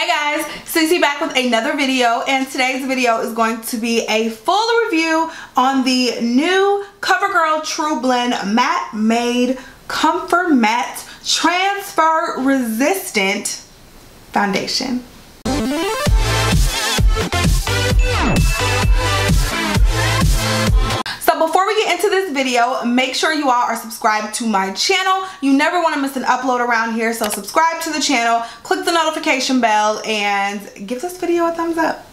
Hey guys, Cece back with another video, and today's video is going to be a full review on the new Covergirl Trublend Matte Made Comfort Matte Transfer Resistant Foundation. So before we get into this video, make sure you all are subscribed to my channel. You never want to miss an upload around here, so subscribe to the channel, click the notification bell, and give this video a thumbs up.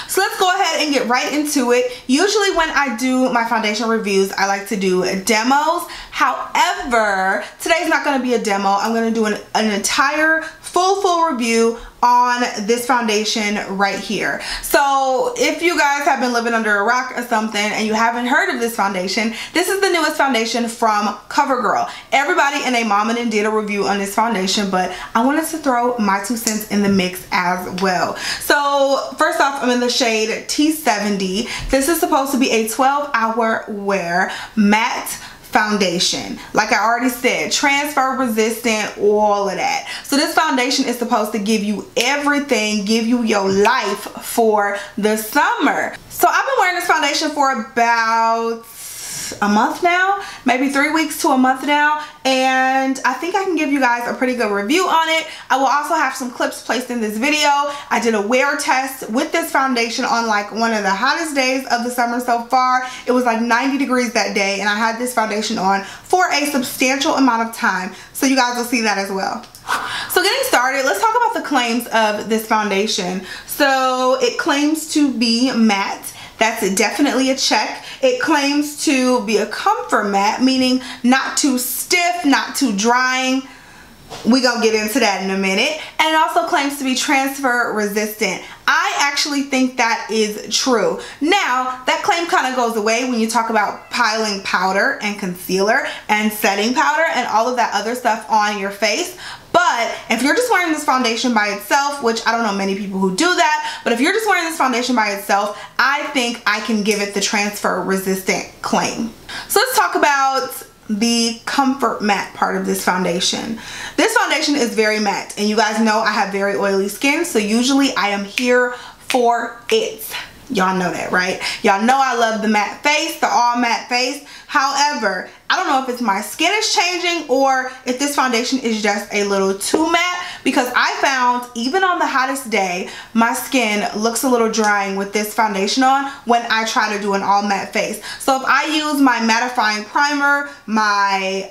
So let's go ahead and get right into it. Usually when I do my foundation reviews, I like to do demos. However, today's not going to be a demo. I'm going to do an entire full review on this foundation right here. So if you guys have been living under a rock or something and you haven't heard of this foundation, this is the newest foundation from Covergirl. Everybody and their mama did a review on this foundation, but I wanted to throw my 2 cents in the mix as well. So first off, I'm in the shade T70. This is supposed to be a 12-hour wear matte foundation. Like I already said, transfer resistant, all of that. So this foundation is supposed to give you everything, give you your life for the summer. So I've been wearing this foundation for about a month now, maybe 3 weeks to a month now, and I think I can give you guys a pretty good review on it. I will also have some clips placed in this video. I did a wear test with this foundation on like one of the hottest days of the summer so far. It was like 90 degrees that day, and I had this foundation on for a substantial amount of time, so you guys will see that as well. So getting started, let's talk about the claims of this foundation. So it claims to be matte. That's definitely a check. It claims to be a comfort matte, meaning not too stiff, not too drying. We gonna get into that in a minute. And it also claims to be transfer resistant. I actually think that is true. Now, that claim kind of goes away when you talk about piling powder and concealer and setting powder and all of that other stuff on your face. But if you're just wearing this foundation by itself, which I don't know many people who do that, but if you're just wearing this foundation by itself, I think I can give it the transfer resistant claim. So let's talk about the comfort matte part of this foundation. This foundation is very matte, and you guys know I have very oily skin, so usually I am here for it. Y'all know that, right? Y'all know I love the matte face, the all matte face. However, I don't know if it's my skin is changing or if this foundation is just a little too matte, because I found even on the hottest day, my skin looks a little drying with this foundation on when I try to do an all matte face. So if I use my mattifying primer, my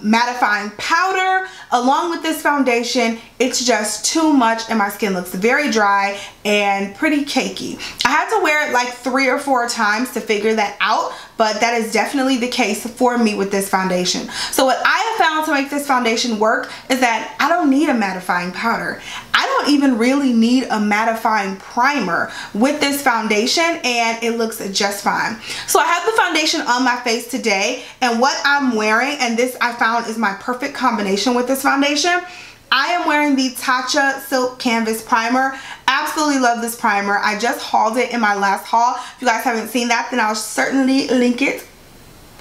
mattifying powder, along with this foundation, it's just too much and my skin looks very dry and pretty cakey. I had to wear it like 3 or 4 times to figure that out, but that is definitely the case for me with this foundation. So what I have found to make this foundation work is that I don't need a mattifying powder. I don't even really need a mattifying primer with this foundation, and it looks just fine. So I have the foundation on my face today, and what I'm wearing, and this I found is my perfect combination with this foundation, I am wearing the Tatcha Silk Canvas Primer. Absolutely love this primer. I just hauled it in my last haul. If you guys haven't seen that, then I'll certainly link it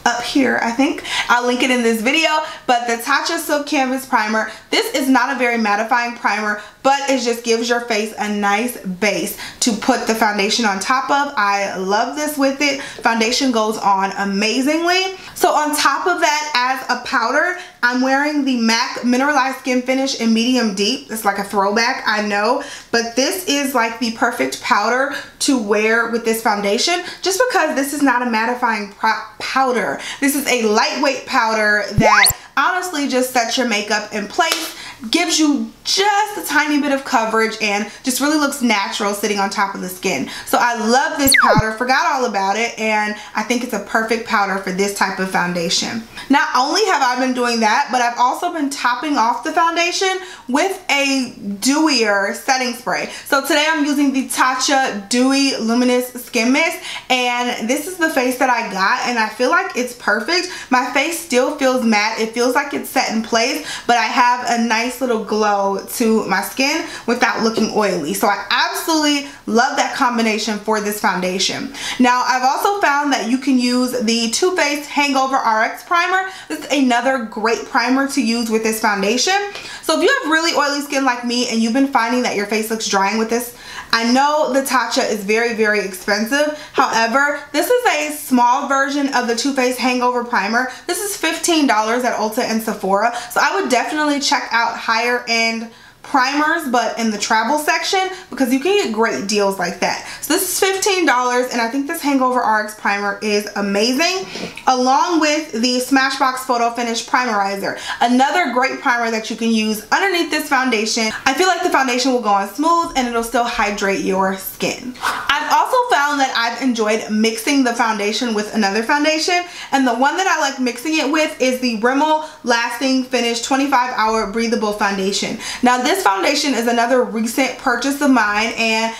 up here. I think I'll link it in this video. But the Tatcha Silk Canvas Primer, this is not a very mattifying primer, but it just gives your face a nice base to put the foundation on top of. I love this with it. Foundation goes on amazingly. So on top of that, as a powder, I'm wearing the MAC Mineralized Skin Finish in Medium Deep. It's like a throwback, I know, but this is like the perfect powder to wear with this foundation, just because this is not a mattifying powder. This is a lightweight powder that honestly just sets your makeup in place, gives you just a tiny bit of coverage, and just really looks natural sitting on top of the skin. So I love this powder, forgot all about it, and I think it's a perfect powder for this type of foundation. Not only have I been doing that, but I've also been topping off the foundation with a dewier setting spray. So today I'm using the Tatcha Dewy Luminous Skin Mist, and this is the face that I got, and I feel like it's perfect. My face still feels matte. It feels like it's set in place, but I have a nice nice little glow to my skin without looking oily. So I absolutely love that combination for this foundation. Now, I've also found that you can use the Too Faced Hangover RX Primer. This is another great primer to use with this foundation. So if you have really oily skin like me and you've been finding that your face looks drying with this, I know the Tatcha is very expensive. However, this is a small version of the Too Faced Hangover Primer. This is $15 at Ulta and Sephora. So I would definitely check out higher end primers, but in the travel section, because you can get great deals like that. So this is $15, and I think this Hangover RX primer is amazing, along with the Smashbox Photo Finish Primerizer, another great primer that you can use underneath this foundation. I feel like the foundation will go on smooth and it'll still hydrate your skin. I've also found that I've enjoyed mixing the foundation with another foundation, and the one that I like mixing it with is the Rimmel Lasting Finish 25-Hour Breathable Foundation. Now, this foundation is another recent purchase of mine, and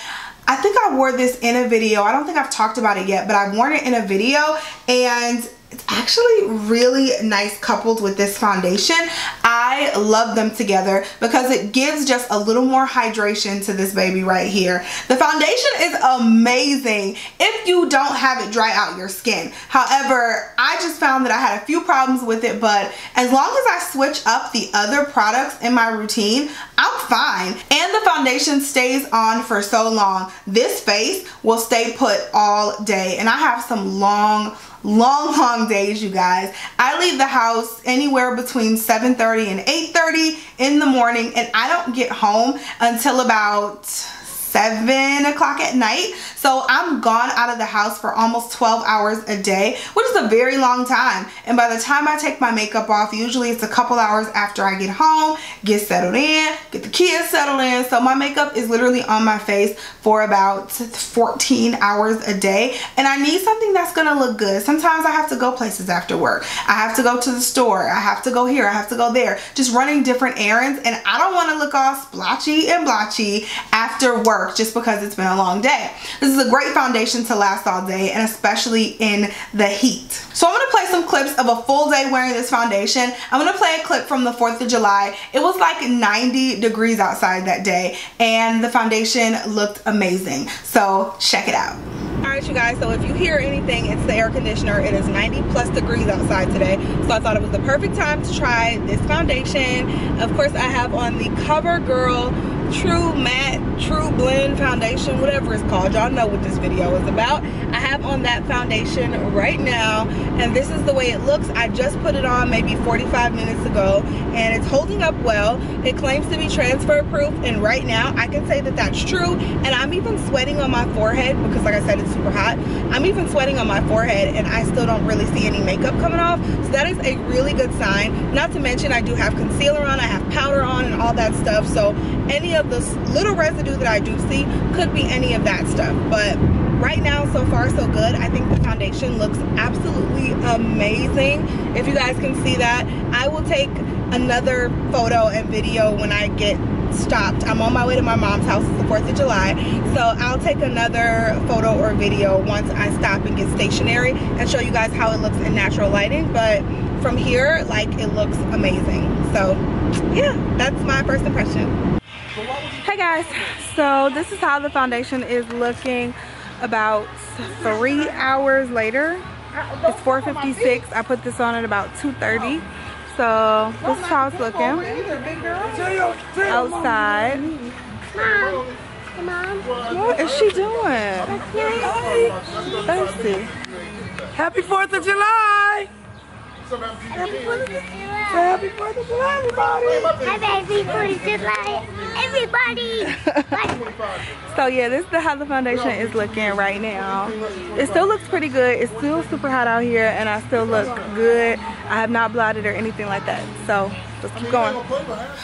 I think I wore this in a video. I don't think I've talked about it yet, but I've worn it in a video, and it's actually really nice coupled with this foundation. I love them together because it gives just a little more hydration to this baby right here. The foundation is amazing if you don't have it dry out your skin. However, I just found that I had a few problems with it, but as long as I switch up the other products in my routine, I'm fine. And the foundation stays on for so long. This face will stay put all day, and I have some long days, you guys. I leave the house anywhere between 7:30 and 8:30 in the morning, and I don't get home until about 7 o'clock at night. So I'm gone out of the house for almost 12 hours a day, which is a very long time. And by the time I take my makeup off, usually it's a couple hours after I get home, get settled in, get the kids settled in. So my makeup is literally on my face for about 14 hours a day. And I need something that's gonna look good. Sometimes I have to go places after work. I have to go to the store. I have to go here. I have to go there. Just running different errands. And I don't wanna look all splotchy and blotchy after work just because it's been a long day. This is a great foundation to last all day, and especially in the heat. So I'm gonna play some clips of a full day wearing this foundation. I'm gonna play a clip from the 4th of July. It was like 90 degrees outside that day, and the foundation looked amazing. So check it out. Alright, you guys, so if you hear anything, it's the air conditioner. It is 90+ degrees outside today, so I thought it was the perfect time to try this foundation. Of course, I have on the Covergirl Trublend foundation, whatever it's called. Y'all know what this video is about. I have on that foundation right now, and this is the way it looks. I just put it on maybe 45 minutes ago, and it's holding up well. It claims to be transfer proof, and right now I can say that that's true. And I'm even sweating on my forehead because, like I said, it's super hot. I'm even sweating on my forehead, and I still don't really see any makeup coming off, so that is a really good sign. Not to mention, I do have concealer on, I have powder on, and all that stuff, so any of the little residue that I do see could be any of that stuff. But right now, so far so good. I think the foundation looks absolutely amazing. If you guys can see that, I will take another photo and video when I get stopped. I'm on my way to my mom's house. It's the 4th of July, so I'll take another photo or video once I stop and get stationary and show you guys how it looks in natural lighting. But from here, like, it looks amazing. So yeah, that's my first impression. Hey guys, so this is how the foundation is looking about 3 hours later. It's 4:56. I put this on at about 2:30. So this is how it's looking outside. Mom. What is she doing? Thirsty. Happy 4th of July! Happy 4th of July. Happy 4th of July, everybody! Happy 4th of July, everybody! So yeah, this is how the foundation is looking right now. It still looks pretty good. It's still super hot out here, and I still look good. I have not blotted or anything like that. So let's keep going.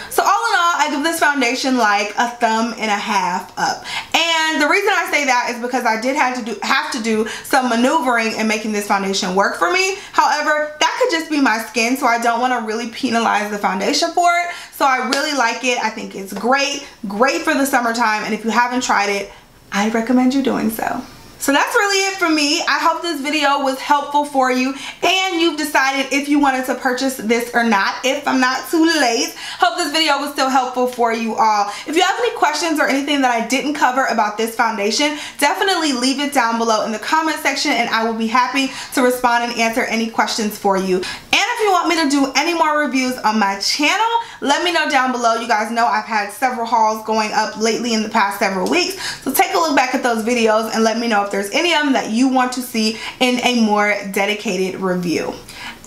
So all in all, I give this foundation like a 1.5 thumbs up. And the reason I say that is because I did have to do some maneuvering in making this foundation work for me. However, that could just be my skin, so I don't want to really penalize the foundation for it. So I really like it. I think it's great for the summertime, and if you haven't tried it, I recommend you doing so. So that's really it for me. I hope this video was helpful for you and you've decided if you wanted to purchase this or not, if I'm not too late. Hope this video was still helpful for you all. If you have any questions or anything that I didn't cover about this foundation, definitely leave it down below in the comment section and I will be happy to respond and answer any questions for you. And if you want me to do any more reviews on my channel, let me know down below. You guys know I've had several hauls going up lately in the past several weeks, so take a look back at those videos and let me know if there's any of them that you want to see in a more dedicated review.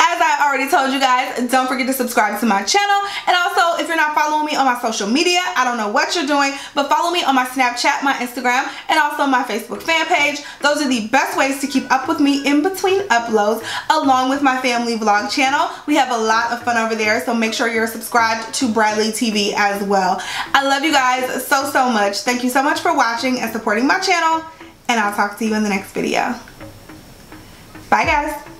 As I already told you guys, don't forget to subscribe to my channel, and also if you're not following me on my social media, I don't know what you're doing, but follow me on my Snapchat, my Instagram, and also my Facebook fan page. Those are the best ways to keep up with me in between uploads, along with my family vlog channel. We have a lot of fun over there, so make sure you're subscribed to Bradley TV as well. I love you guys so much. Thank you so much for watching and supporting my channel, and I'll talk to you in the next video. Bye guys.